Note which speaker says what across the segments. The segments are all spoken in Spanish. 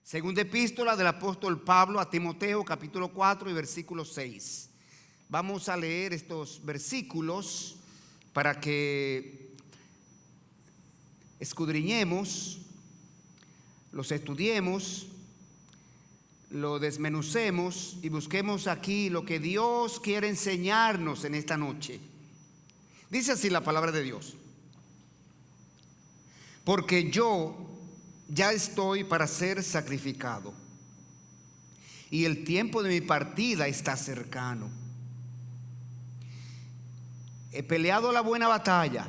Speaker 1: Segunda epístola del apóstol Pablo a Timoteo, capítulo 4 y versículo 6. Vamos a leer estos versículos para que escudriñemos, los estudiemos, lo desmenucemos y busquemos aquí lo que Dios quiere enseñarnos en esta noche. Dice así la palabra de Dios: porque yo ya estoy para ser sacrificado, y el tiempo de mi partida está cercano. He peleado la buena batalla,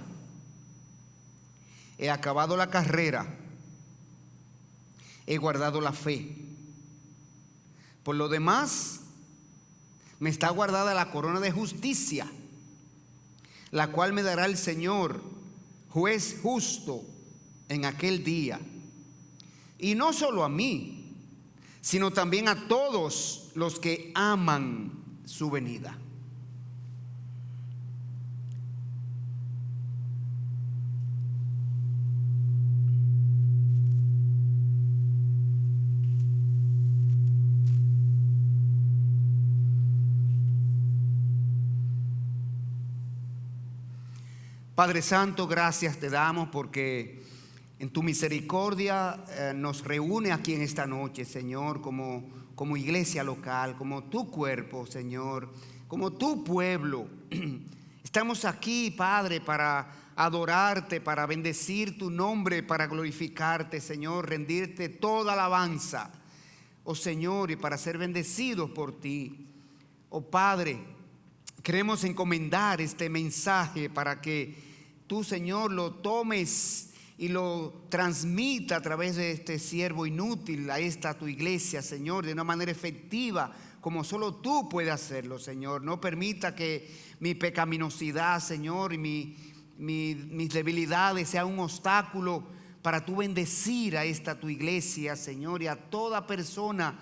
Speaker 1: he acabado la carrera, he guardado la fe. Por lo demás, me está guardada la corona de justicia, la cual me dará el Señor, juez justo, en aquel día. Y no solo a mí, sino también a todos los que aman su venida. Padre Santo, gracias te damos porque en tu misericordia nos reúne aquí en esta noche, Señor, como iglesia local, como tu cuerpo, Señor, como tu pueblo. Estamos aquí, Padre, para adorarte, para bendecir tu nombre, para glorificarte, Señor, rendirte toda alabanza, oh Señor, y para ser bendecidos por ti. Oh Padre, queremos encomendar este mensaje para que tú, Señor, lo tomes y lo transmita a través de este siervo inútil a esta tu iglesia, Señor, de una manera efectiva, como solo tú puedes hacerlo, Señor. No permita que mi pecaminosidad, Señor, y mis debilidades sean un obstáculo para tú bendecir a esta tu iglesia, Señor, y a toda persona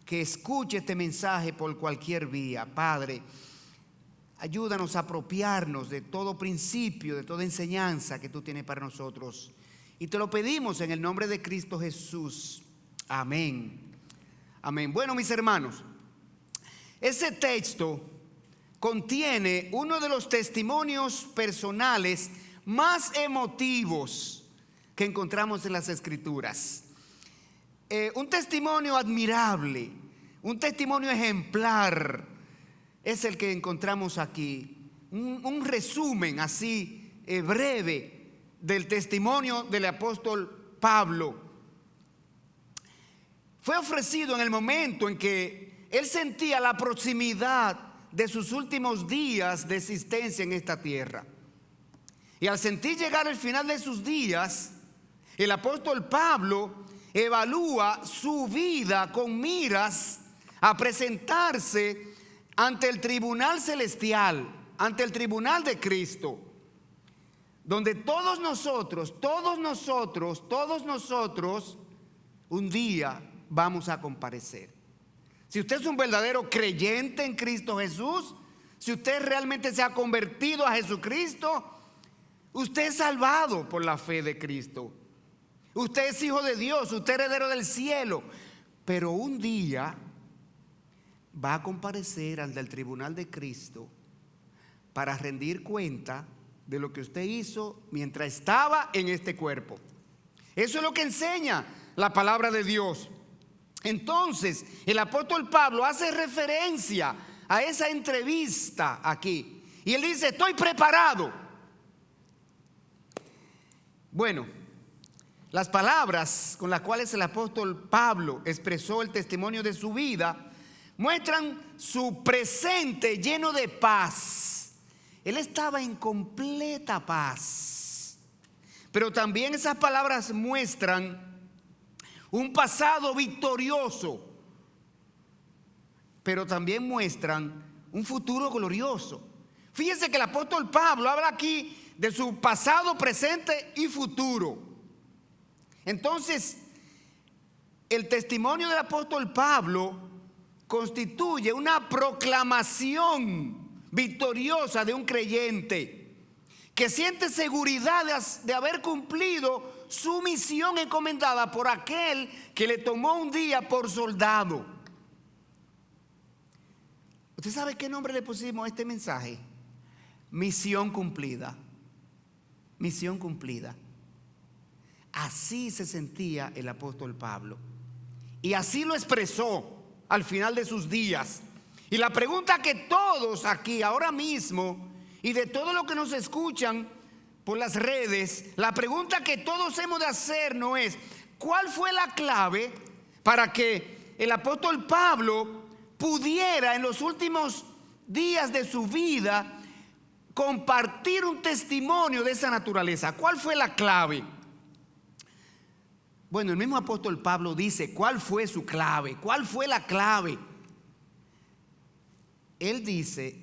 Speaker 1: que escuche este mensaje por cualquier vía. Padre, ayúdanos a apropiarnos de todo principio, de toda enseñanza que tú tienes para nosotros. Y te lo pedimos en el nombre de Cristo Jesús. Amén. Amén. Bueno, mis hermanos, ese texto contiene uno de los testimonios personales más emotivos que encontramos en las Escrituras. Un testimonio admirable, un testimonio ejemplar es el que encontramos aquí. Un resumen así breve del testimonio del apóstol Pablo. Fue ofrecido en el momento en que él sentía la proximidad de sus últimos días de existencia en esta tierra. Y al sentir llegar el final de sus días, el apóstol Pablo evalúa su vida con miras a presentarse ante el tribunal celestial, ante el tribunal de Cristo, donde todos nosotros, un día vamos a comparecer. Si usted es un verdadero creyente en Cristo Jesús, si usted realmente se ha convertido a Jesucristo, usted es salvado por la fe de Cristo. Usted es hijo de Dios, usted es heredero del cielo. Pero un día va a comparecer ante el tribunal de Cristo para rendir cuenta de lo que usted hizo mientras estaba en este cuerpo. Eso es lo que enseña la palabra de Dios. Entonces, el apóstol Pablo hace referencia a esa entrevista aquí. Y él dice: estoy preparado. Bueno, las palabras con las cuales el apóstol Pablo expresó el testimonio de su vida muestran su presente lleno de paz. Él estaba en completa paz. Pero también esas palabras muestran un pasado victorioso, pero también muestran un futuro glorioso. Fíjense que el apóstol Pablo habla aquí de su pasado, presente y futuro. Entonces, el testimonio del apóstol Pablo constituye una proclamación victoriosa de un creyente que siente seguridad de haber cumplido su misión encomendada por aquel que le tomó un día por soldado. ¿Usted sabe qué nombre le pusimos a este mensaje? Misión cumplida. Misión cumplida. Así se sentía el apóstol Pablo. Y así lo expresó al final de sus días. Y la pregunta que todos aquí ahora mismo, y de todos los que nos escuchan por las redes, la pregunta que todos hemos de hacernos es: ¿cuál fue la clave para que el apóstol Pablo pudiera en los últimos días de su vida compartir un testimonio de esa naturaleza? ¿Cuál fue la clave? Bueno, el mismo apóstol Pablo dice cuál fue su clave, cuál fue la clave. Él dice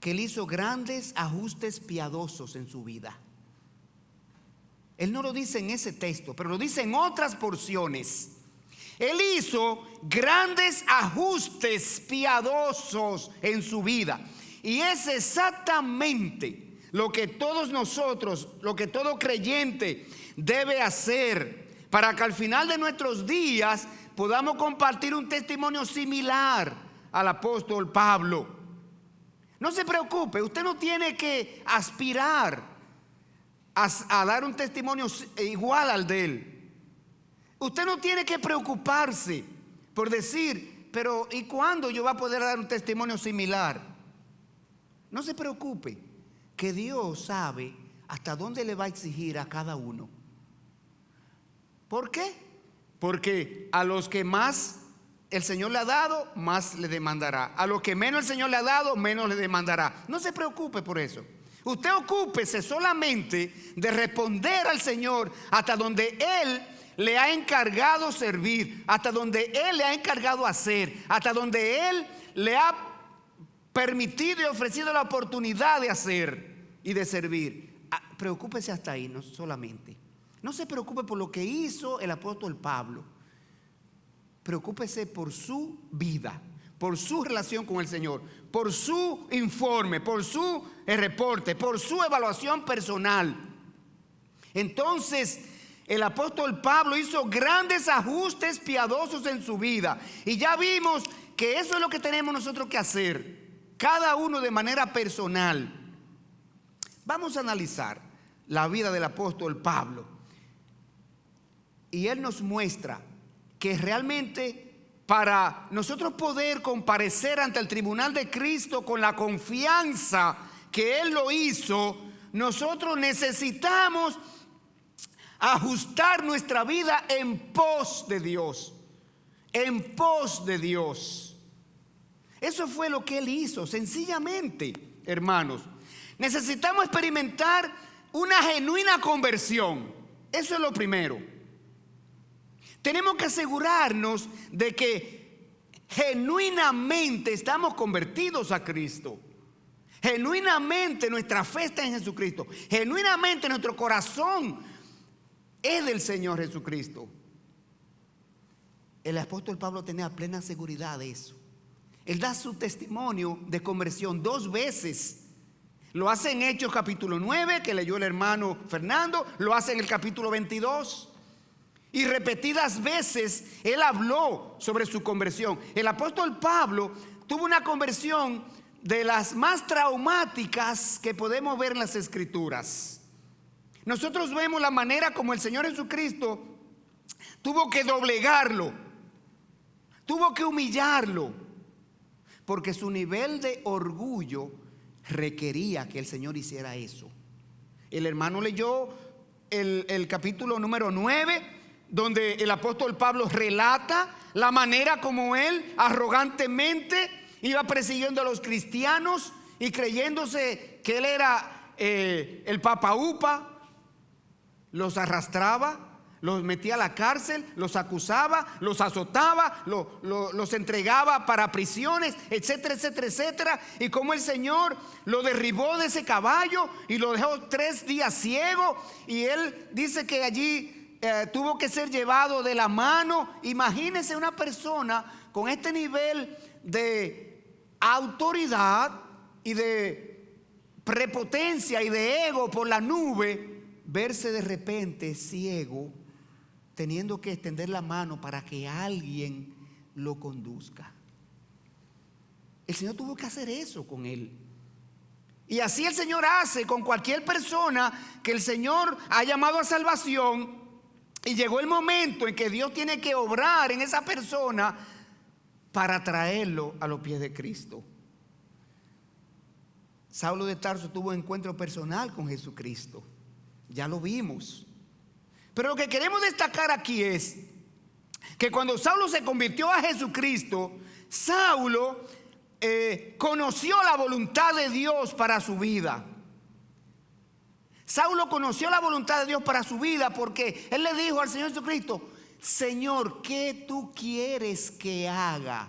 Speaker 1: que él hizo grandes ajustes piadosos en su vida. Él no lo dice en ese texto, pero lo dice en otras porciones. Él hizo grandes ajustes piadosos en su vida. Y es exactamente lo que todos nosotros, lo que todo creyente debe hacer para que al final de nuestros días podamos compartir un testimonio similar al apóstol Pablo. No se preocupe, usted no tiene que aspirar a dar un testimonio igual al de él. Usted no tiene que preocuparse por decir, pero ¿y cuándo yo voy a poder dar un testimonio similar? No se preocupe, que Dios sabe hasta dónde le va a exigir a cada uno. ¿Por qué? Porque a los que más el Señor le ha dado, más le demandará. A los que menos el Señor le ha dado, menos le demandará. No se preocupe por eso. Usted ocúpese solamente de responder al Señor hasta donde Él le ha encargado servir, hasta donde Él le ha encargado hacer, hasta donde Él le ha permitido y ofrecido la oportunidad de hacer y de servir. Preocúpese hasta ahí, no solamente. No se preocupe por lo que hizo el apóstol Pablo. Preocúpese por su vida, por su relación con el Señor, por su informe, por su reporte, por su evaluación personal. Entonces, el apóstol Pablo hizo grandes ajustes piadosos en su vida. Y ya vimos que eso es lo que tenemos nosotros que hacer, cada uno de manera personal. Vamos a analizar la vida del apóstol Pablo. Y él nos muestra que realmente para nosotros poder comparecer ante el tribunal de Cristo con la confianza que Él lo hizo, nosotros necesitamos ajustar nuestra vida en pos de Dios. En pos de Dios. Eso fue lo que Él hizo, sencillamente, hermanos. Necesitamos experimentar una genuina conversión. Eso es lo primero. Tenemos que asegurarnos de que genuinamente estamos convertidos a Cristo. Genuinamente nuestra fe está en Jesucristo. Genuinamente nuestro corazón es del Señor Jesucristo. El apóstol Pablo tenía plena seguridad de eso. Él da su testimonio de conversión 2 veces. Lo hace en Hechos capítulo 9, que leyó el hermano Fernando. Lo hace en el capítulo 22. Y repetidas veces él habló sobre su conversión. El apóstol Pablo tuvo una conversión de las más traumáticas que podemos ver en las Escrituras. Nosotros vemos la manera como el Señor Jesucristo tuvo que doblegarlo, tuvo que humillarlo, porque su nivel de orgullo requería que el Señor hiciera eso. El hermano leyó el capítulo número 9, donde el apóstol Pablo relata la manera como él arrogantemente iba persiguiendo a los cristianos y creyéndose que él era el Papa Upa. Los arrastraba, los metía a la cárcel, los acusaba, los azotaba, los entregaba para prisiones, etcétera, etcétera, etcétera. Y como el Señor lo derribó de ese caballo y lo dejó 3 días ciego, y él dice que allí tuvo que ser llevado de la mano. Imagínense una persona con este nivel de autoridad y de prepotencia y de ego por la nube, verse de repente ciego, teniendo que extender la mano para que alguien lo conduzca. El Señor tuvo que hacer eso con él. Y así el Señor hace con cualquier persona que el Señor ha llamado a salvación, y llegó el momento en que Dios tiene que obrar en esa persona para traerlo a los pies de Cristo. Saulo de Tarso tuvo un encuentro personal con Jesucristo. Ya lo vimos. Pero lo que queremos destacar aquí es que cuando Saulo se convirtió a Jesucristo, Saulo conoció la voluntad de Dios para su vida. Saulo conoció la voluntad de Dios para su vida porque él le dijo al Señor Jesucristo: Señor, ¿qué tú quieres que haga?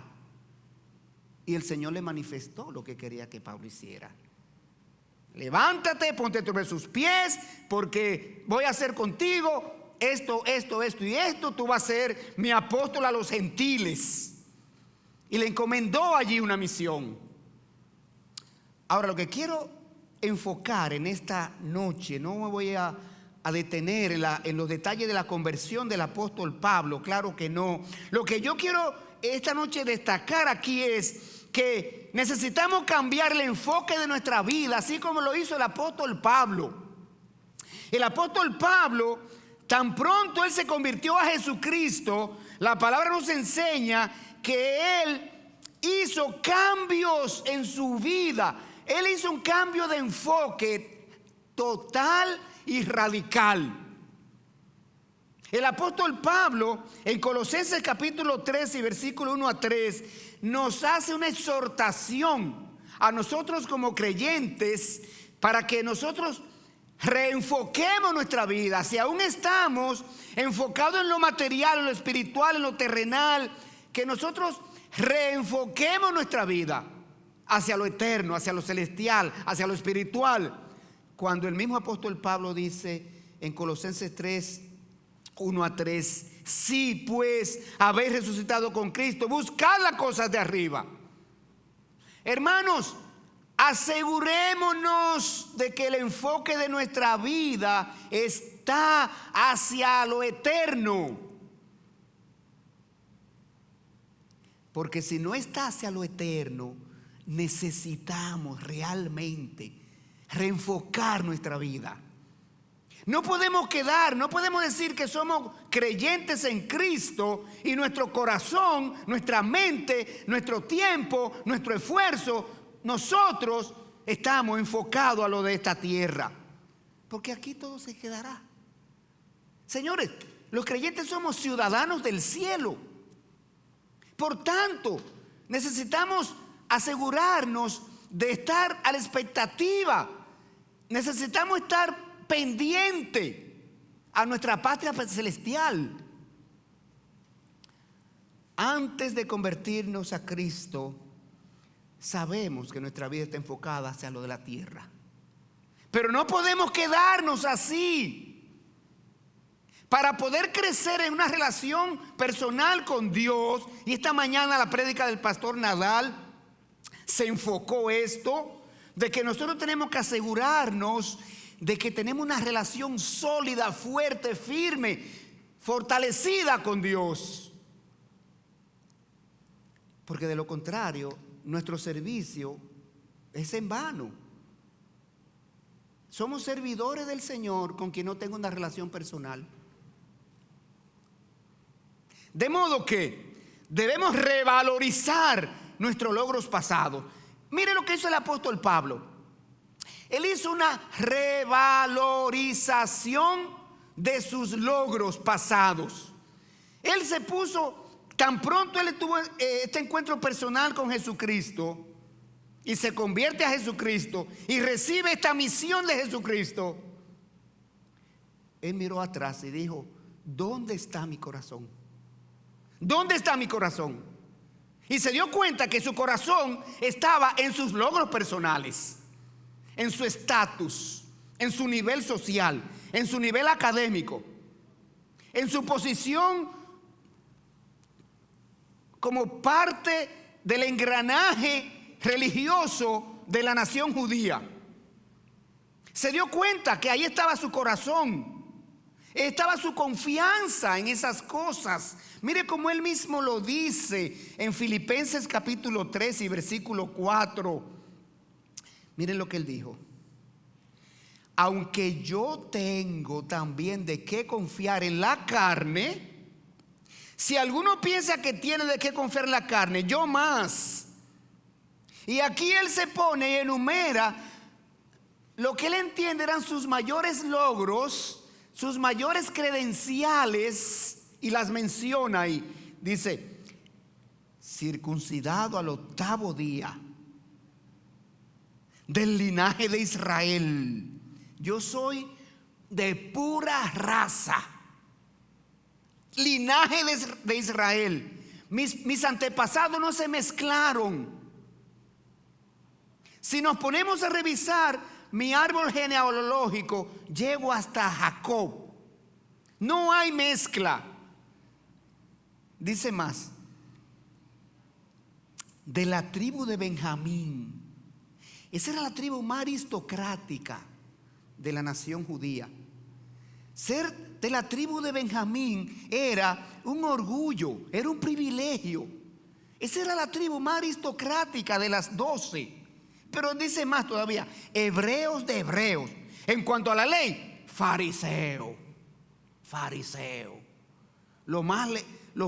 Speaker 1: Y el Señor le manifestó lo que quería que Pablo hiciera. Levántate, ponte sobre sus pies, porque voy a hacer contigo esto y esto. Tú vas a ser mi apóstol a los gentiles. Y le encomendó allí una misión. Ahora, lo que quiero enfocar en esta noche, no me voy a detener en los detalles de la conversión del apóstol Pablo, claro que no. Lo que yo quiero esta noche destacar aquí es que necesitamos cambiar el enfoque de nuestra vida, así como lo hizo el apóstol Pablo. El apóstol Pablo, tan pronto él se convirtió a Jesucristo, la palabra nos enseña que él hizo cambios en su vida. Él hizo un cambio de enfoque total y radical. El apóstol Pablo, en Colosenses capítulo 3 y versículo 1 a 3, nos hace una exhortación a nosotros como creyentes para que nosotros reenfoquemos nuestra vida. Si aún estamos enfocados en lo material, en lo espiritual, en lo terrenal, que nosotros reenfoquemos nuestra vida hacia lo eterno, hacia lo celestial, hacia lo espiritual. Cuando el mismo apóstol Pablo dice en Colosenses 3, 1 a 3, sí, pues habéis resucitado con Cristo, buscad las cosas de arriba. Hermanos, asegurémonos de que el enfoque de nuestra vida está hacia lo eterno. Porque si no está hacia lo eterno, necesitamos realmente reenfocar nuestra vida. No podemos decir que somos creyentes en Cristo y nuestro corazón, nuestra mente, nuestro tiempo, nuestro esfuerzo, nosotros estamos enfocados a lo de esta tierra. Porque aquí todo se quedará. Señores, los creyentes somos ciudadanos del cielo. Por tanto, necesitamos asegurarnos de estar a la expectativa. Necesitamos estar pendiente a nuestra patria celestial. Antes de convertirnos a Cristo, sabemos que nuestra vida está enfocada hacia lo de la tierra. Pero no podemos quedarnos así. Para poder crecer en una relación personal con Dios, y esta mañana la prédica del pastor Nadal se enfocó esto, de que nosotros tenemos que asegurarnos de que tenemos una relación sólida, fuerte, firme, fortalecida con Dios. Porque de lo contrario, nuestro servicio es en vano. Somos servidores del Señor con quien no tengo una relación personal. De modo que debemos revalorizar nuestros logros pasados. Mire lo que hizo el apóstol Pablo. Él hizo una revalorización de sus logros pasados. Él se puso, tan pronto él tuvo este encuentro personal con Jesucristo y se convierte a Jesucristo y recibe esta misión de Jesucristo, él miró atrás y dijo: ¿dónde está mi corazón? ¿Dónde está mi corazón? Y se dio cuenta que su corazón estaba en sus logros personales, en su estatus, en su nivel social, en su nivel académico, en su posición como parte del engranaje religioso de la nación judía. Se dio cuenta que ahí estaba su corazón, estaba su confianza en esas cosas. Mire cómo él mismo lo dice en Filipenses capítulo 3 y versículo 4. Miren lo que él dijo: aunque yo tengo también de qué confiar en la carne, si alguno piensa que tiene de qué confiar en la carne, yo más. Y aquí él se pone y enumera lo que él entiende eran sus mayores logros, sus mayores credenciales, y las menciona ahí. Dice: circuncidado al 8º día, del linaje de Israel. Yo soy de pura raza, linaje de Israel. Mis antepasados no se mezclaron. Si nos ponemos a revisar mi árbol genealógico, llego hasta Jacob. No hay mezcla. Dice más: de la tribu de Benjamín. Esa era la tribu más aristocrática de la nación judía. Ser de la tribu de Benjamín era un orgullo, era un privilegio. Esa era la tribu más aristocrática de las 12. Pero dice más todavía: hebreos de hebreos. En cuanto a la ley, fariseo. Los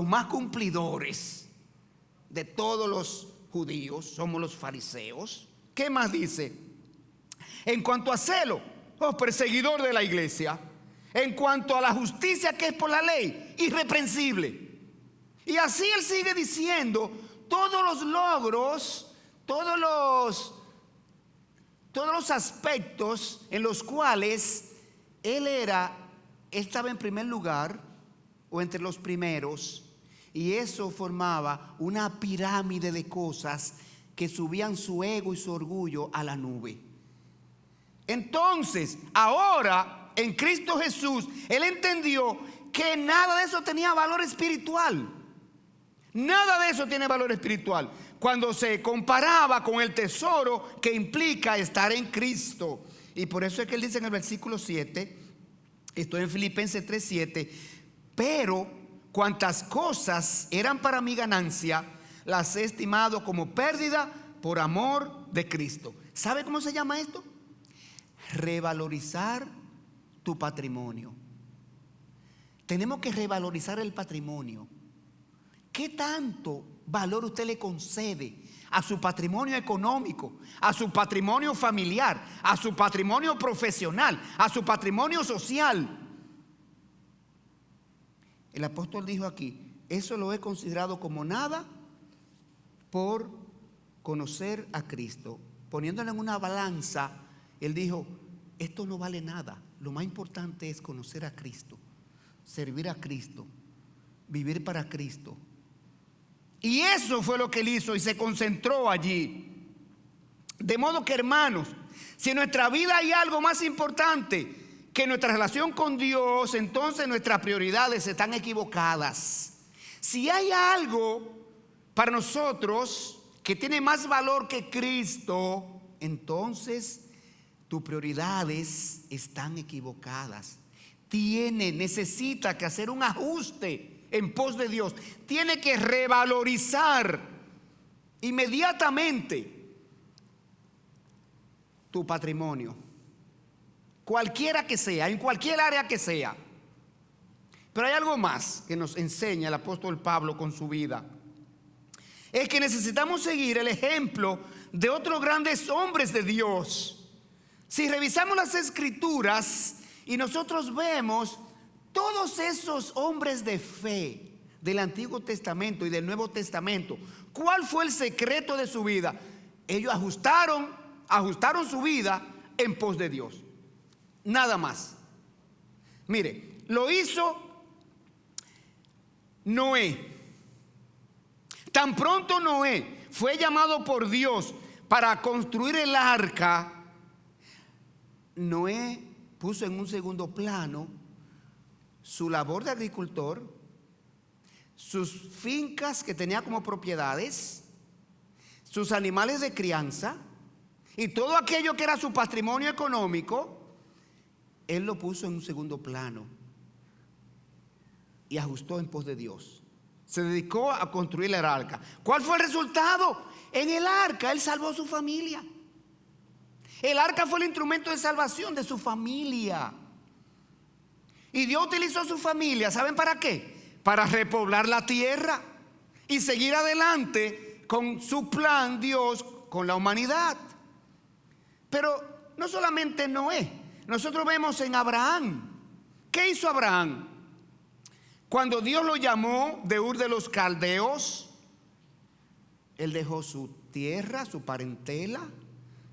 Speaker 1: más cumplidores de todos los judíos somos los fariseos. ¿Qué más dice? En cuanto a celo, perseguidor de la iglesia. En cuanto a la justicia que es por la ley, irreprensible. Y así él sigue diciendo todos los logros, todos los aspectos en los cuales él estaba en primer lugar o entre los primeros, y eso formaba una pirámide de cosas que subían su ego y su orgullo a la nube. Entonces, ahora en Cristo Jesús, él entendió que nada de eso tenía valor espiritual. Nada de eso tiene valor espiritual cuando se comparaba con el tesoro que implica estar en Cristo. Y por eso es que él dice en el versículo 7, estoy en Filipenses 3:7: pero cuantas cosas eran para mi ganancia, las he estimado como pérdida por amor de Cristo. ¿Sabe cómo se llama esto? Revalorizar tu patrimonio. Tenemos que revalorizar el patrimonio. ¿Qué tanto valor usted le concede a su patrimonio económico, a su patrimonio familiar, a su patrimonio profesional, a su patrimonio social? El apóstol dijo aquí: eso lo he considerado como nada por conocer a Cristo. Poniéndolo en una balanza, él dijo: esto no vale nada. Lo más importante es conocer a Cristo, servir a Cristo, vivir para Cristo. Y eso fue lo que él hizo y se concentró allí. De modo que, hermanos, si en nuestra vida hay algo más importante que nuestra relación con Dios, entonces nuestras prioridades están equivocadas. Si hay algo para nosotros que tiene más valor que Cristo, entonces tus prioridades están equivocadas. Necesita que hacer un ajuste en pos de Dios. Tiene que revalorizar inmediatamente tu patrimonio, cualquiera que sea, en cualquier área que sea. Pero hay algo más que nos enseña el apóstol Pablo con su vida. Es que necesitamos seguir el ejemplo de otros grandes hombres de Dios. Si revisamos las escrituras y nosotros vemos todos esos hombres de fe del Antiguo Testamento y del Nuevo Testamento, ¿cuál fue el secreto de su vida? Ellos ajustaron su vida en pos de Dios. Nada más. Mire, lo hizo Noé. Tan pronto Noé fue llamado por Dios para construir el arca, Noé puso en un segundo plano su labor de agricultor, sus fincas que tenía como propiedades, sus animales de crianza y todo aquello que era su patrimonio económico. él lo puso en un segundo plano y ajustó en pos de Dios. Se dedicó a construir el arca. ¿Cuál fue el resultado? En el arca él salvó a su familia. El arca fue el instrumento de salvación de su familia. Y Dios utilizó a su familia, ¿saben para qué? Para repoblar la tierra y seguir adelante con su plan Dios con la humanidad. Pero no solamente Noé, nosotros vemos en Abraham. ¿Qué hizo Abraham? Cuando Dios lo llamó de Ur de los Caldeos, él dejó su tierra, su parentela,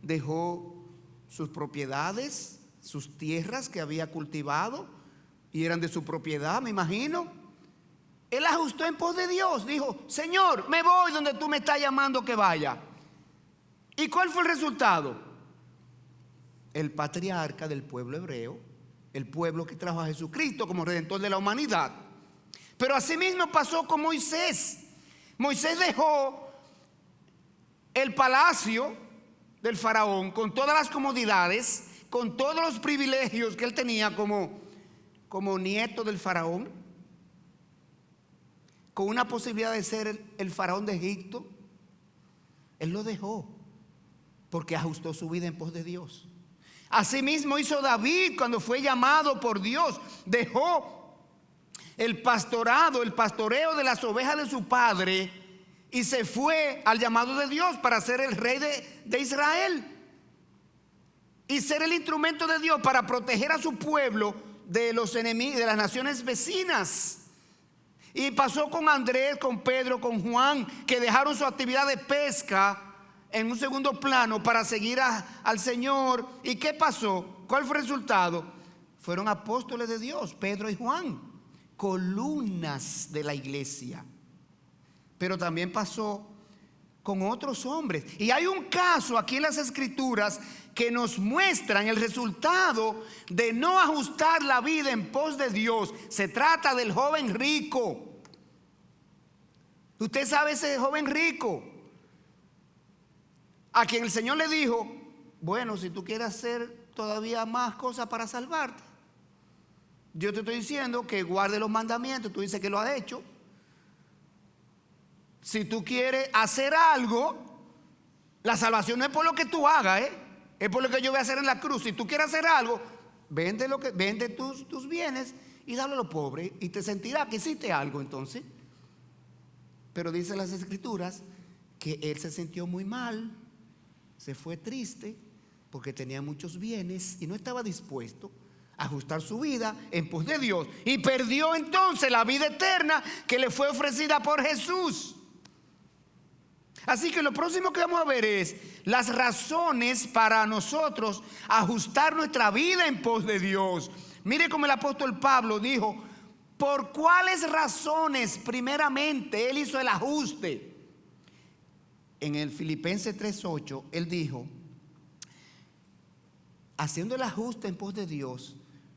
Speaker 1: dejó sus propiedades, sus tierras que había cultivado y eran de su propiedad, me imagino. Él ajustó en pos de Dios, dijo: Señor, me voy donde tú me estás llamando que vaya. ¿Y cuál fue el resultado? El patriarca del pueblo hebreo, el pueblo que trajo a Jesucristo como redentor de la humanidad. Pero asimismo pasó con Moisés. Moisés dejó el palacio del faraón con todas las comodidades, con todos los privilegios que él tenía como nieto del faraón, con una posibilidad de ser el faraón de Egipto. Él lo dejó porque ajustó su vida en pos de Dios. Asimismo hizo David cuando fue llamado por Dios. Dejó el pastoreo de las ovejas de su padre y se fue al llamado de Dios para ser el rey de Israel y ser el instrumento de Dios para proteger a su pueblo de los enemigos, de las naciones vecinas. Y pasó con Andrés, con Pedro, con Juan, que dejaron su actividad de pesca en un segundo plano para seguir al Señor. ¿Y qué pasó? ¿Cuál fue el resultado? Fueron apóstoles de Dios, Pedro y Juan, columnas de la iglesia. Pero también pasó con otros hombres. Y hay un caso aquí en las Escrituras que nos muestran el resultado de no ajustar la vida en pos de Dios. Se trata del joven rico. Usted sabe ese joven rico a quien el Señor le dijo: bueno, si tú quieres hacer todavía más cosas para salvarte, yo te estoy diciendo que guarde los mandamientos. Tú dices que lo has hecho. Si tú quieres hacer algo, la salvación no es por lo que tú hagas, es por lo que yo voy a hacer en la cruz. Si tú quieres hacer algo, vende tus bienes y dale a los pobres y te sentirás que hiciste algo entonces. Pero dicen las Escrituras que él se sintió muy mal, se fue triste porque tenía muchos bienes y no estaba dispuesto a ajustar su vida en pos de Dios, y perdió entonces la vida eterna que le fue ofrecida por Jesús. Así que lo próximo que vamos a ver es las razones para nosotros ajustar nuestra vida en pos de Dios. Mire cómo el apóstol Pablo dijo: ¿por cuáles razones primeramente él hizo el ajuste? En el Filipenses 3:8 él dijo: haciendo el ajuste en pos de Dios,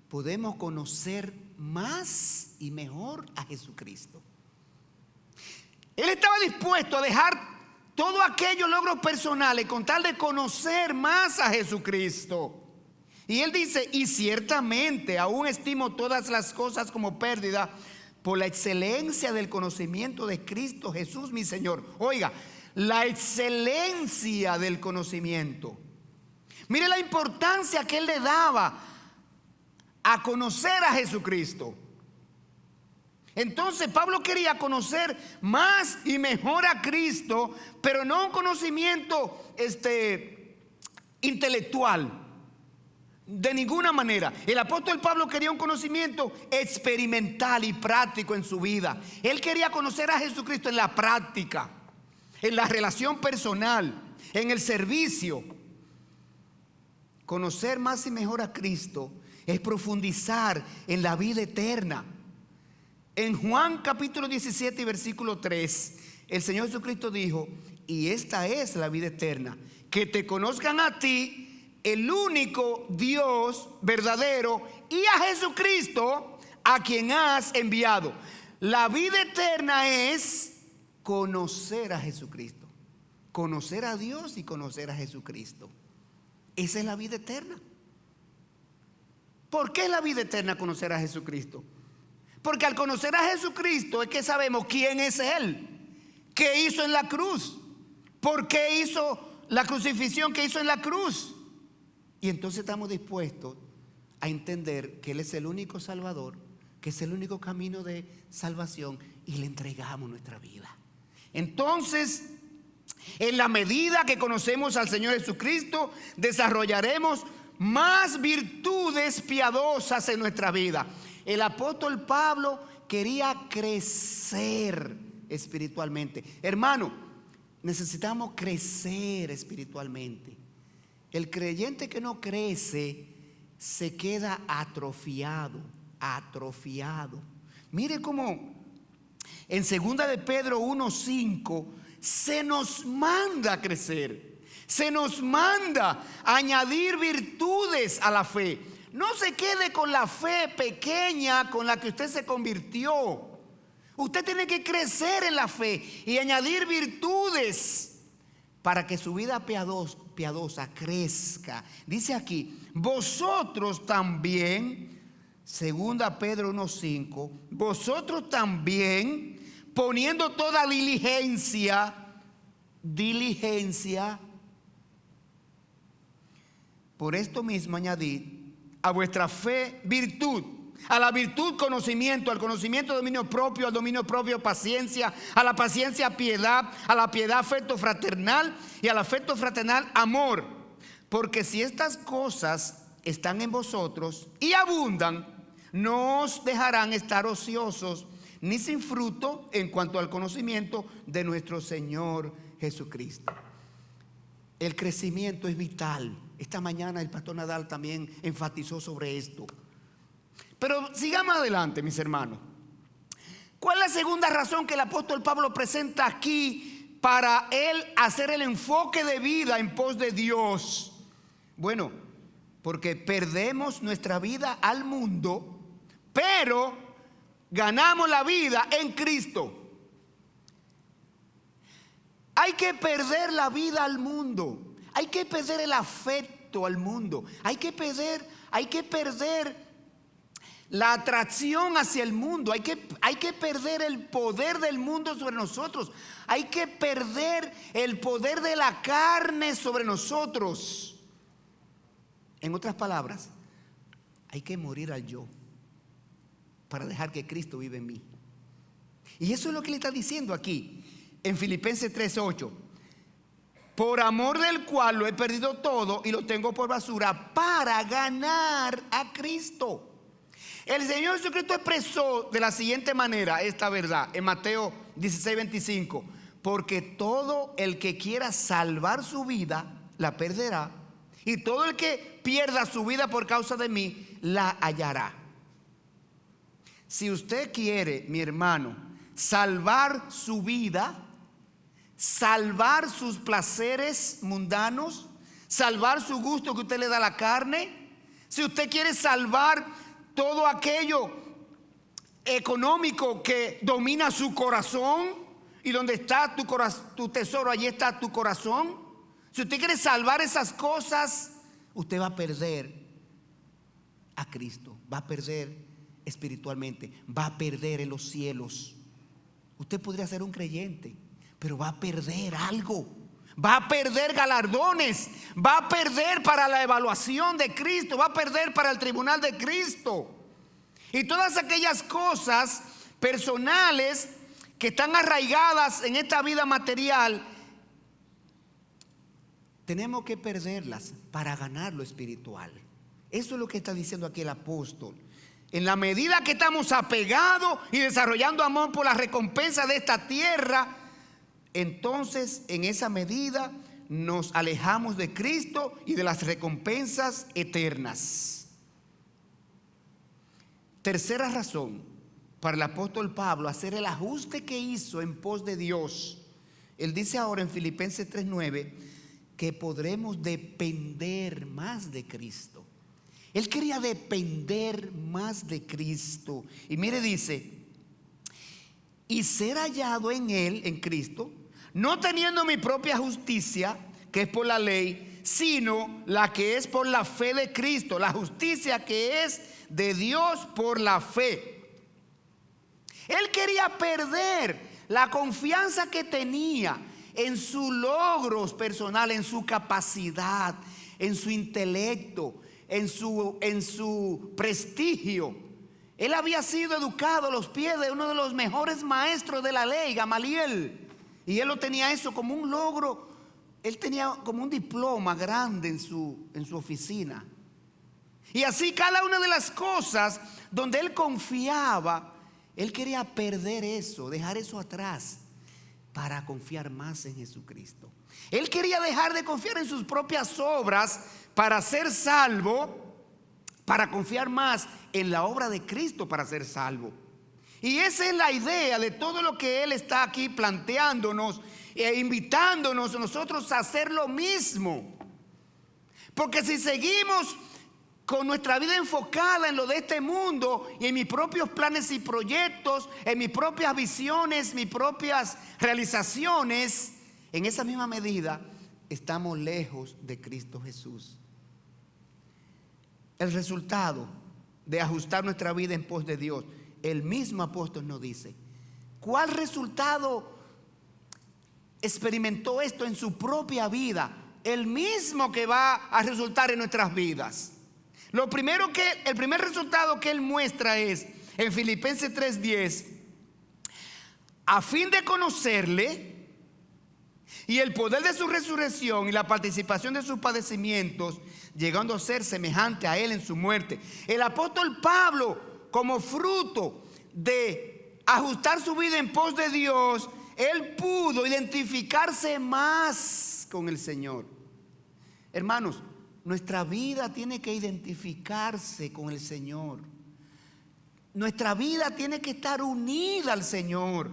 Speaker 1: podemos conocer más y mejor a Jesucristo. Él estaba dispuesto a dejar todos aquellos logros personales con tal de conocer más a Jesucristo. Y él dice: y ciertamente aún estimo todas las cosas como pérdida por la excelencia del conocimiento de Cristo Jesús mi Señor. Oiga, la excelencia del conocimiento. Mire la importancia que él le daba a conocer a Jesucristo. Entonces Pablo quería conocer más y mejor a Cristo, pero no un conocimiento intelectual, de ninguna manera. El apóstol Pablo quería un conocimiento experimental y práctico en su vida. Él quería conocer a Jesucristo en la práctica, en la relación personal, en el servicio. Conocer más y mejor a Cristo es profundizar en la vida eterna. En Juan capítulo 17 y versículo 3, el Señor Jesucristo dijo: y esta es la vida eterna, que te conozcan a ti, el único Dios verdadero, y a Jesucristo, a quien has enviado. La vida eterna es conocer a Jesucristo, conocer a Dios y conocer a Jesucristo. Esa es la vida eterna. ¿Por qué es la vida eterna conocer a Jesucristo? Porque al conocer a Jesucristo es que sabemos quién es Él, qué hizo en la cruz, por qué hizo la crucifixión que hizo en la cruz. Y entonces estamos dispuestos a entender que Él es el único Salvador, que es el único camino de salvación, y le entregamos nuestra vida. Entonces, en la medida que conocemos al Señor Jesucristo, desarrollaremos más virtudes piadosas en nuestra vida. El apóstol Pablo quería crecer espiritualmente. Hermano, necesitamos crecer espiritualmente. El creyente que no crece se queda atrofiado. Mire cómo en 2 de Pedro 1:5 se nos manda a crecer. Se nos manda a añadir virtudes a la fe. No se quede con la fe pequeña con la que usted se convirtió. Usted tiene que crecer en la fe y añadir virtudes para que su vida piadosa crezca. Dice aquí, vosotros también, 2 Pedro 1:5, vosotros también, poniendo toda diligencia, por esto mismo añadid a vuestra fe virtud, a la virtud conocimiento, al conocimiento dominio propio, al dominio propio paciencia, a la paciencia piedad, a la piedad afecto fraternal y al afecto fraternal amor. Porque si estas cosas están en vosotros y abundan, no os dejarán estar ociosos ni sin fruto en cuanto al conocimiento de nuestro Señor Jesucristo. El crecimiento es vital. Esta mañana el pastor Nadal también enfatizó sobre esto. Pero sigamos adelante, mis hermanos. ¿Cuál es la segunda razón que el apóstol Pablo presenta aquí para él hacer el enfoque de vida en pos de Dios? Bueno, porque perdemos nuestra vida al mundo, pero ganamos la vida en Cristo. Hay que perder la vida al mundo. Hay que perder el afecto al mundo. Hay que perder la atracción hacia el mundo. Hay que perder el poder del mundo sobre nosotros. Hay que perder el poder de la carne sobre nosotros. En otras palabras, hay que morir al yo para dejar que Cristo vive en mí. Y eso es lo que le está diciendo aquí en Filipenses 3:8. Por amor del cual lo he perdido todo y lo tengo por basura para ganar a Cristo. El Señor Jesucristo expresó de la siguiente manera esta verdad en Mateo 16:25. Porque todo el que quiera salvar su vida la perderá, y todo el que pierda su vida por causa de mí la hallará. Si usted quiere, mi hermano, salvar su vida, salvar sus placeres mundanos, salvar su gusto que usted le da a la carne, si usted quiere salvar todo aquello económico que domina su corazón, y donde está tu tesoro, allí está tu corazón. Si usted quiere salvar esas cosas, usted va a perder a Cristo, va a perder espiritualmente, va a perder en los cielos. Usted podría ser un creyente, pero va a perder algo. Va a perder galardones, va a perder para la evaluación de Cristo, va a perder para el tribunal de Cristo. Y todas aquellas cosas personales que están arraigadas en esta vida material, tenemos que perderlas para ganar lo espiritual. Eso es lo que está diciendo aquí el apóstol. En la medida que estamos apegados y desarrollando amor por la recompensa de esta tierra, entonces en esa medida nos alejamos de Cristo y de las recompensas eternas. Tercera razón para el apóstol Pablo hacer el ajuste que hizo en pos de Dios. Él dice ahora en Filipenses 3:9 que podremos depender más de Cristo. Él quería depender más de Cristo. Y mire, dice, y ser hallado en Él, en Cristo, no teniendo mi propia justicia, que es por la ley, sino la que es por la fe de Cristo, la justicia que es de Dios por la fe. Él quería perder la confianza que tenía en sus logros personales, en su capacidad, en su intelecto, en su prestigio. Él había sido educado a los pies de uno de los mejores maestros de la ley, Gamaliel, y él lo tenía eso como un logro. Él tenía como un diploma grande en su oficina. Y así cada una de las cosas donde él confiaba, él quería perder eso, dejar eso atrás para confiar más en Jesucristo. Él quería dejar de confiar en sus propias obras para ser salvo, para confiar más en la obra de Cristo para ser salvo. Y esa es la idea de todo lo que él está aquí planteándonos e invitándonos nosotros a hacer lo mismo. Porque si seguimos con nuestra vida enfocada en lo de este mundo y en mis propios planes y proyectos, en mis propias visiones, mis propias realizaciones, en esa misma medida estamos lejos de Cristo Jesús. El resultado de ajustar nuestra vida en pos de Dios, el mismo apóstol nos dice, ¿cuál resultado experimentó esto en su propia vida? El mismo que va a resultar en nuestras vidas. El primer resultado que él muestra es en Filipenses 3:10, a fin de conocerle y el poder de su resurrección y la participación de sus padecimientos, llegando a ser semejante a él en su muerte. El apóstol Pablo, como fruto de ajustar su vida en pos de Dios, él pudo identificarse más con el Señor. Hermanos, nuestra vida tiene que identificarse con el Señor. Nuestra vida tiene que estar unida al Señor.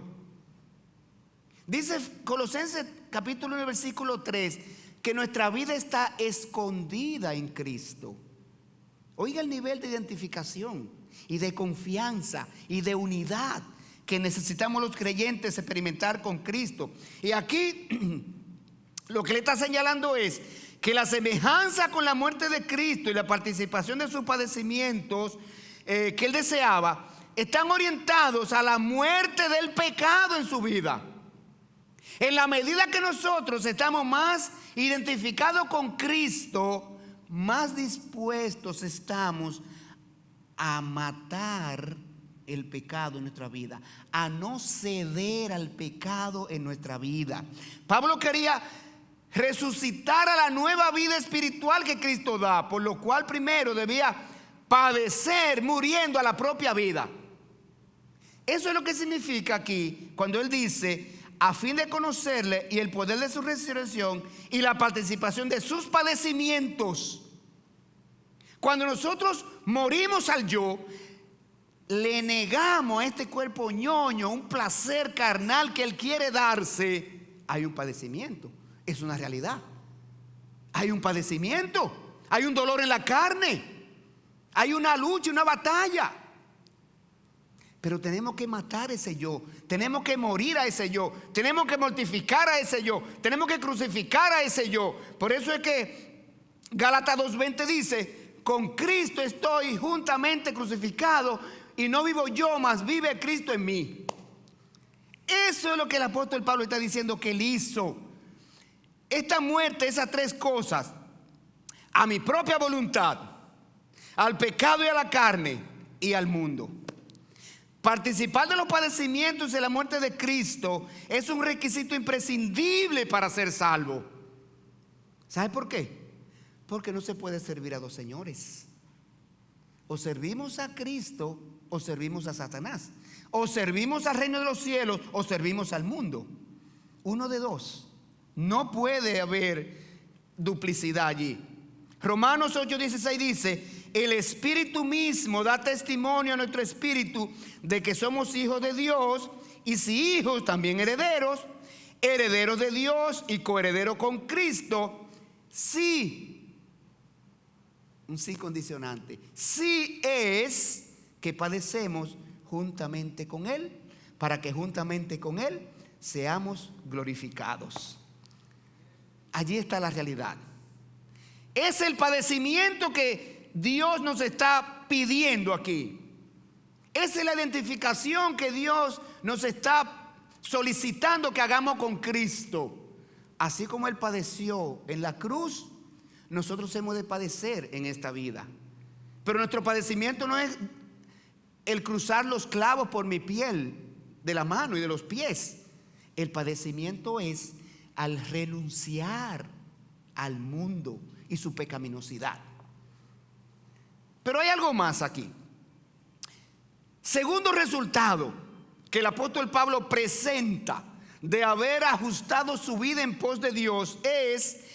Speaker 1: Dice Colosenses capítulo 1 versículo 3 que nuestra vida está escondida en Cristo. Oiga el nivel de identificación y de confianza y de unidad que necesitamos los creyentes experimentar con Cristo. Y aquí lo que le está señalando es que la semejanza con la muerte de Cristo y la participación de sus padecimientos que él deseaba están orientados a la muerte del pecado en su vida. En la medida que nosotros estamos más identificados con Cristo, más dispuestos estamos a matar el pecado en nuestra vida, a no ceder al pecado en nuestra vida. Pablo quería resucitar a la nueva vida espiritual que Cristo da, por lo cual primero debía padecer muriendo a la propia vida. Eso es lo que significa aquí cuando él dice, a fin de conocerle y el poder de su resurrección y la participación de sus padecimientos. Cuando nosotros morimos al yo, le negamos a este cuerpo ñoño un placer carnal que él quiere darse, hay un padecimiento. Es una realidad. Hay un padecimiento, hay un dolor en la carne, hay una lucha, una batalla. Pero tenemos que matar ese yo, tenemos que morir a ese yo, tenemos que mortificar a ese yo, tenemos que crucificar a ese yo. Por eso es que Gálatas 2:20 dice, con Cristo estoy juntamente crucificado y no vivo yo, mas vive Cristo en mí. Eso es lo que el apóstol Pablo está diciendo que él hizo. Esta muerte, esas tres cosas, a mi propia voluntad, al pecado y a la carne y al mundo. Participar de los padecimientos y de la muerte de Cristo es un requisito imprescindible para ser salvo. ¿Sabe por qué? Porque no se puede servir a dos señores. O servimos a Cristo o servimos a Satanás. O servimos al reino de los cielos o servimos al mundo. Uno de dos. No puede haber duplicidad allí. Romanos 8:16 dice, el Espíritu mismo da testimonio a nuestro espíritu de que somos hijos de Dios, y si hijos, también herederos, herederos de Dios y coherederos con Cristo, sí, un sí condicionante, sí es que padecemos juntamente con Él, para que juntamente con Él seamos glorificados. Allí está la realidad. es el padecimiento que Dios nos está pidiendo aquí. Esa es la identificación que Dios nos está solicitando que hagamos con Cristo. Así como Él padeció en la cruz, nosotros hemos de padecer en esta vida. Pero nuestro padecimiento no es el cruzar los clavos por mi piel de la mano y de los pies. El padecimiento es al renunciar al mundo y su pecaminosidad. Pero hay algo más aquí. Segundo resultado que el apóstol Pablo presenta de haber ajustado su vida en pos de Dios es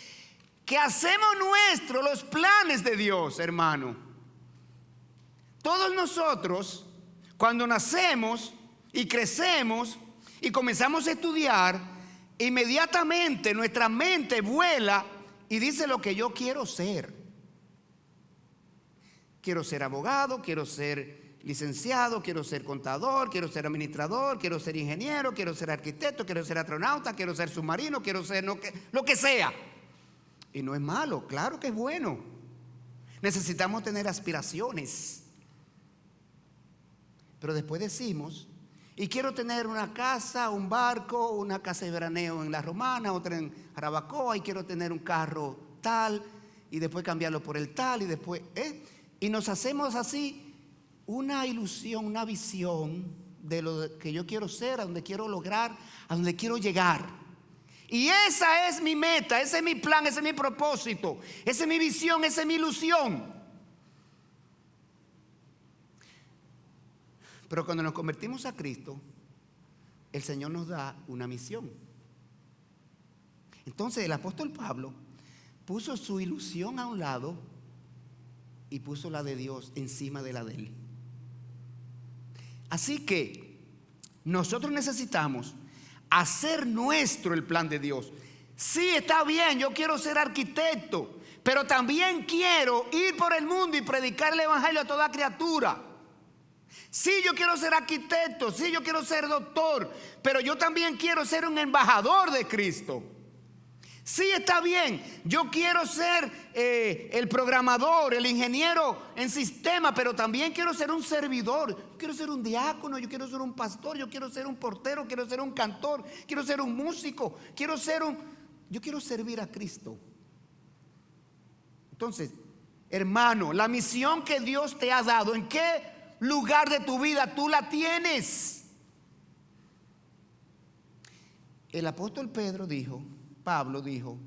Speaker 1: que hacemos nuestros los planes de Dios, hermano. Todos nosotros, cuando nacemos y crecemos y comenzamos a estudiar, inmediatamente nuestra mente vuela y dice lo que yo quiero ser. Quiero ser abogado, quiero ser licenciado, quiero ser contador, quiero ser administrador, quiero ser ingeniero, quiero ser arquitecto, quiero ser astronauta, quiero ser submarino, quiero ser lo que sea. Y no es malo, claro que es bueno. Necesitamos tener aspiraciones. Pero después decimos, y quiero tener una casa, un barco, una casa de veraneo en La Romana, otra en Jarabacoa, y quiero tener un carro tal, y después cambiarlo por el tal, y después, y nos hacemos así una ilusión, una visión de lo que yo quiero ser, a donde quiero lograr, a donde quiero llegar. Y esa es mi meta, ese es mi plan, ese es mi propósito, esa es mi visión, esa es mi ilusión. Pero cuando nos convertimos a Cristo, el Señor nos da una misión. Entonces el apóstol Pablo puso su ilusión a un lado y puso la de Dios encima de la de él. Así que nosotros necesitamos hacer nuestro el plan de Dios. Sí, está bien, yo quiero ser arquitecto, pero también quiero ir por el mundo y predicar el evangelio a toda criatura. Sí, yo quiero ser arquitecto, sí, yo quiero ser doctor, pero yo también quiero ser un embajador de Cristo. Sí, está bien, yo quiero ser el programador, el ingeniero en sistema, pero también quiero ser un servidor. Yo quiero ser un diácono, yo quiero ser un pastor, yo quiero ser un portero, quiero ser un cantor, quiero ser un músico, yo quiero servir a Cristo. Entonces, hermano, la misión que Dios te ha dado, ¿en qué lugar de tu vida tú la tienes? El apóstol Pablo dijo,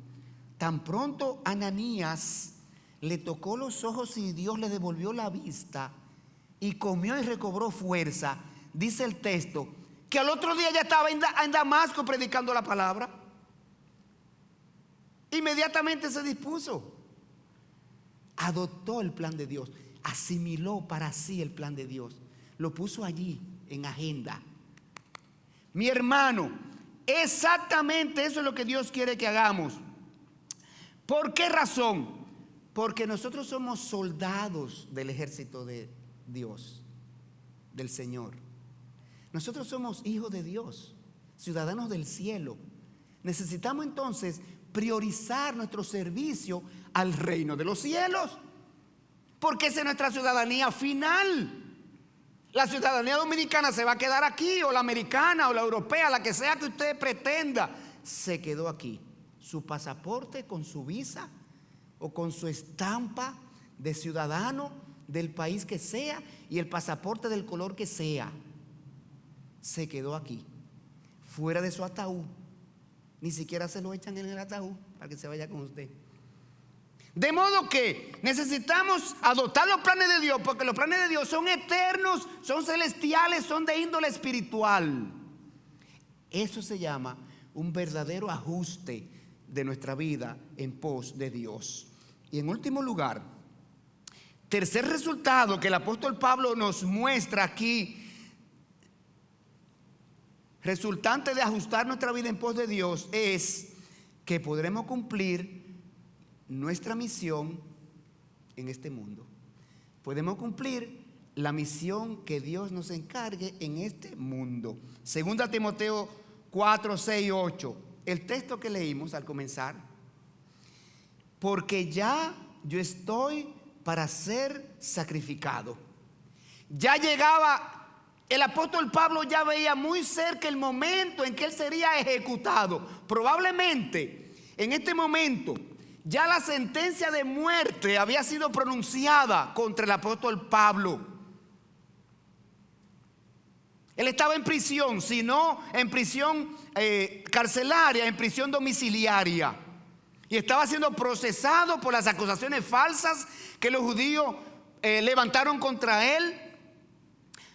Speaker 1: tan pronto Ananías le tocó los ojos y Dios le devolvió la vista y comió y recobró fuerza, dice el texto, que al otro día ya estaba en Damasco predicando la palabra. Inmediatamente se dispuso, adoptó el plan de Dios, asimiló para sí el plan de Dios, lo puso allí en agenda. Mi hermano, exactamente eso es lo que Dios quiere que hagamos. ¿Por qué razón? Porque nosotros somos soldados del ejército de Dios, del Señor. Nosotros somos hijos de Dios, ciudadanos del cielo. Necesitamos entonces priorizar nuestro servicio al reino de los cielos, porque esa es nuestra ciudadanía final. La ciudadanía dominicana se va a quedar aquí, o la americana, o la europea, la que sea que usted pretenda, se quedó aquí. Su pasaporte con su visa o con su estampa de ciudadano del país que sea y el pasaporte del color que sea, se quedó aquí, fuera de su ataúd. Ni siquiera se lo echan en el ataúd para que se vaya con usted. De modo que necesitamos adoptar los planes de Dios, porque los planes de Dios son eternos, son celestiales, son de índole espiritual. Eso se llama un verdadero ajuste de nuestra vida en pos de Dios. Y en último lugar, tercer resultado que el apóstol Pablo nos muestra aquí, resultante de ajustar nuestra vida en pos de Dios, es que podremos cumplir nuestra misión en este mundo. Podemos cumplir la misión que Dios nos encargue en este mundo. Segunda Timoteo 4, 6, 8. El texto que leímos al comenzar. Porque ya yo estoy para ser sacrificado. Ya llegaba, el apóstol Pablo ya veía muy cerca el momento en que él sería ejecutado. Probablemente en este momento ya la sentencia de muerte había sido pronunciada contra el apóstol Pablo. Él estaba en prisión, si no en prisión carcelaria, en prisión domiciliaria. Y estaba siendo procesado por las acusaciones falsas que los judíos levantaron contra él,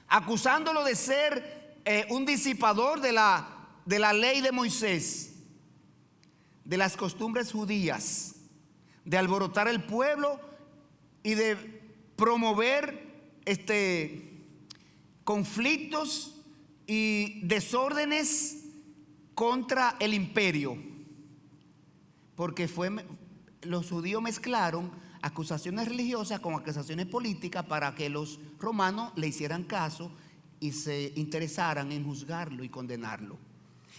Speaker 1: acusándolo de ser un disipador de la ley de Moisés, de las costumbres judías, de alborotar el pueblo y de promover conflictos y desórdenes contra el imperio. Porque los judíos mezclaron acusaciones religiosas con acusaciones políticas para que los romanos le hicieran caso y se interesaran en juzgarlo y condenarlo.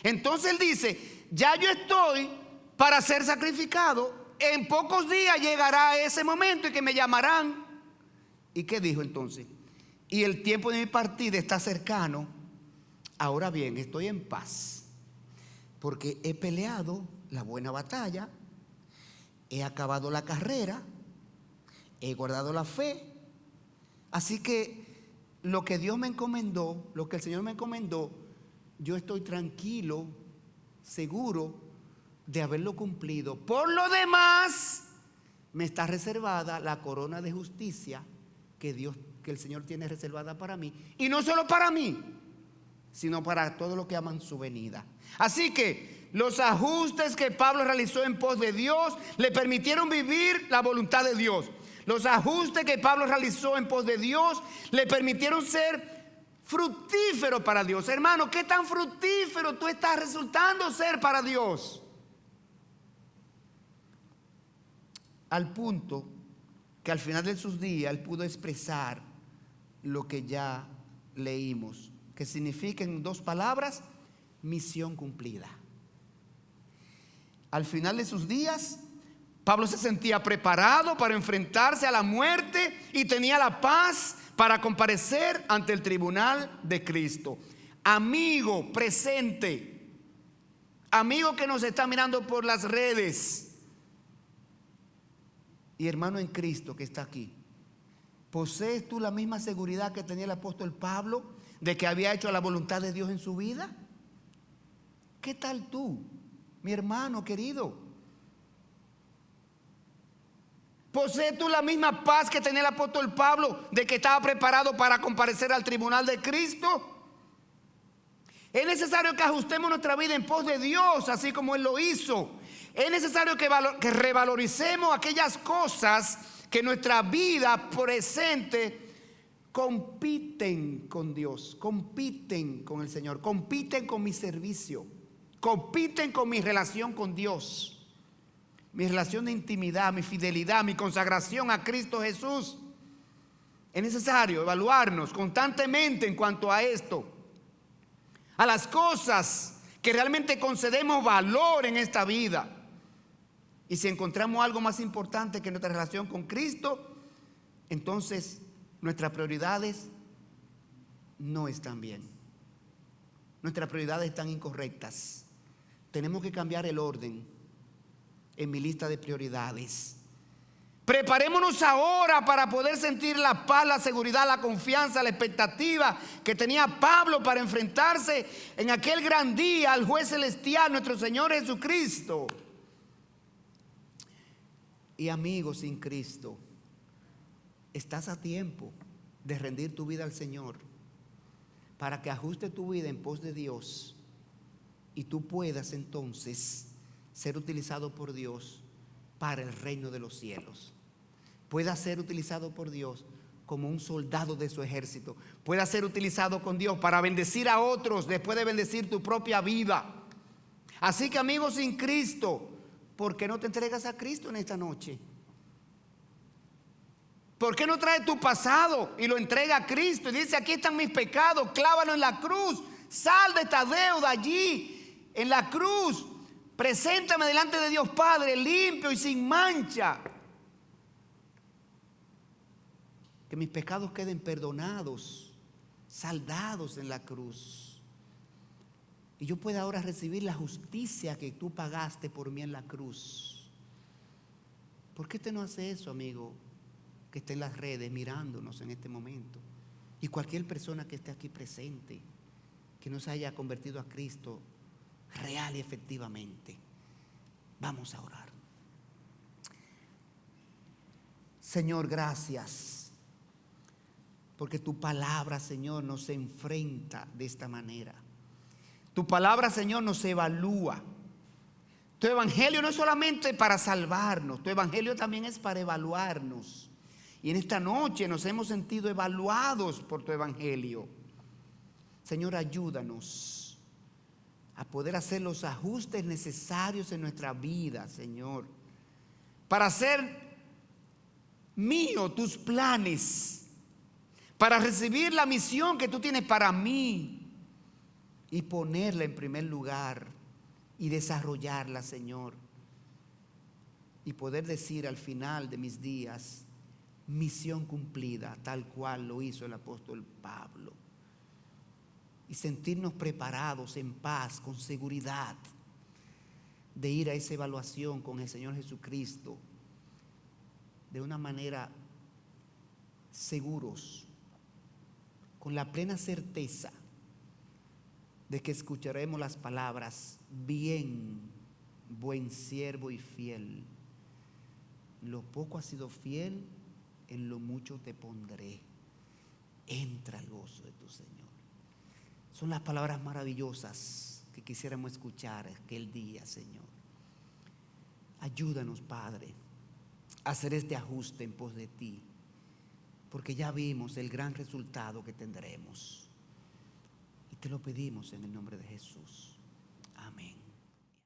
Speaker 1: Entonces él dice, ya yo estoy para ser sacrificado, en pocos días llegará ese momento en que me llamarán. ¿Y qué dijo entonces? Y el tiempo de mi partida está cercano. Ahora bien, estoy en paz, porque he peleado la buena batalla, he acabado la carrera, he guardado la fe. Así que lo que Dios me encomendó, lo que el Señor me encomendó, yo estoy tranquilo, seguro de haberlo cumplido. Por lo demás, me está reservada la corona de justicia que el Señor tiene reservada para mí. Y no solo para mí, sino para todos los que aman su venida. Así que los ajustes que Pablo realizó en pos de Dios le permitieron vivir la voluntad de Dios. Los ajustes que Pablo realizó en pos de Dios le permitieron ser fructífero para Dios. Hermano, ¿qué tan fructífero tú estás resultando ser para Dios? Al punto que al final de sus días él pudo expresar lo que ya leímos, que significa en 2 palabras: misión cumplida. Al final de sus días, Pablo se sentía preparado para enfrentarse a la muerte y tenía la paz para comparecer ante el tribunal de Cristo. Amigo presente, amigo que nos está mirando por las redes, y hermano en Cristo que está aquí, ¿posees tú la misma seguridad que tenía el apóstol Pablo de que había hecho la voluntad de Dios en su vida? ¿Qué tal tú, mi hermano querido? ¿Posees tú la misma paz que tenía el apóstol Pablo de que estaba preparado para comparecer al tribunal de Cristo? Es necesario que ajustemos nuestra vida en pos de Dios, así como Él lo hizo. Es necesario que revaloricemos aquellas cosas que en nuestra vida presente compiten con Dios, compiten con el Señor, compiten con mi servicio, compiten con mi relación con Dios, mi relación de intimidad, mi fidelidad, mi consagración a Cristo Jesús. Es necesario evaluarnos constantemente en cuanto a esto, a las cosas que realmente concedemos valor en esta vida. Y si encontramos algo más importante que nuestra relación con Cristo, entonces nuestras prioridades no están bien. Nuestras prioridades están incorrectas. Tenemos que cambiar el orden en mi lista de prioridades. Preparémonos ahora para poder sentir la paz, la seguridad, la confianza, la expectativa que tenía Pablo para enfrentarse en aquel gran día al juez celestial, nuestro Señor Jesucristo. Y amigo sin Cristo, estás a tiempo de rendir tu vida al Señor para que ajuste tu vida en pos de Dios y tú puedas entonces ser utilizado por Dios para el reino de los cielos. Puedas ser utilizado por Dios como un soldado de su ejército. Puedas ser utilizado con Dios para bendecir a otros después de bendecir tu propia vida. Así que amigos sin Cristo, ¿por qué no te entregas a Cristo en esta noche? ¿Por qué no traes tu pasado y lo entrega a Cristo y dice: aquí están mis pecados, clávalo en la cruz, sal de esta deuda allí en la cruz, preséntame delante de Dios Padre limpio y sin mancha? que mis pecados queden perdonados, saldados en la cruz, y yo pueda ahora recibir la justicia que tú pagaste por mí en la cruz. ¿Por qué usted no hace eso, amigo, que esté en las redes mirándonos en este momento? Y cualquier persona que esté aquí presente, que no se haya convertido a Cristo real y efectivamente. Vamos a orar. Señor, gracias, porque tu palabra, Señor, nos enfrenta de esta manera. Tu palabra, Señor, nos evalúa. Tu evangelio no es solamente para salvarnos, tu evangelio también es para evaluarnos. Y en esta noche nos hemos sentido evaluados por tu evangelio. Señor, ayúdanos a poder hacer los ajustes necesarios en nuestra vida, Señor, para hacer mío tus planes, para recibir la misión que tú tienes para mí y ponerla en primer lugar y desarrollarla, Señor, y poder decir al final de mis días: misión cumplida, tal cual lo hizo el apóstol Pablo, y sentirnos preparados en paz, con seguridad, de ir a esa evaluación con el Señor Jesucristo de una manera seguros, con la plena certeza de que escucharemos las palabras: bien, buen siervo y fiel. Lo poco has sido fiel, en lo mucho te pondré. Entra al gozo de tu Señor. Son las palabras maravillosas que quisiéramos escuchar aquel día, Señor. Ayúdanos, Padre, a hacer este ajuste en pos de ti, porque ya vimos el gran resultado que tendremos. Y te lo pedimos en el nombre de Jesús.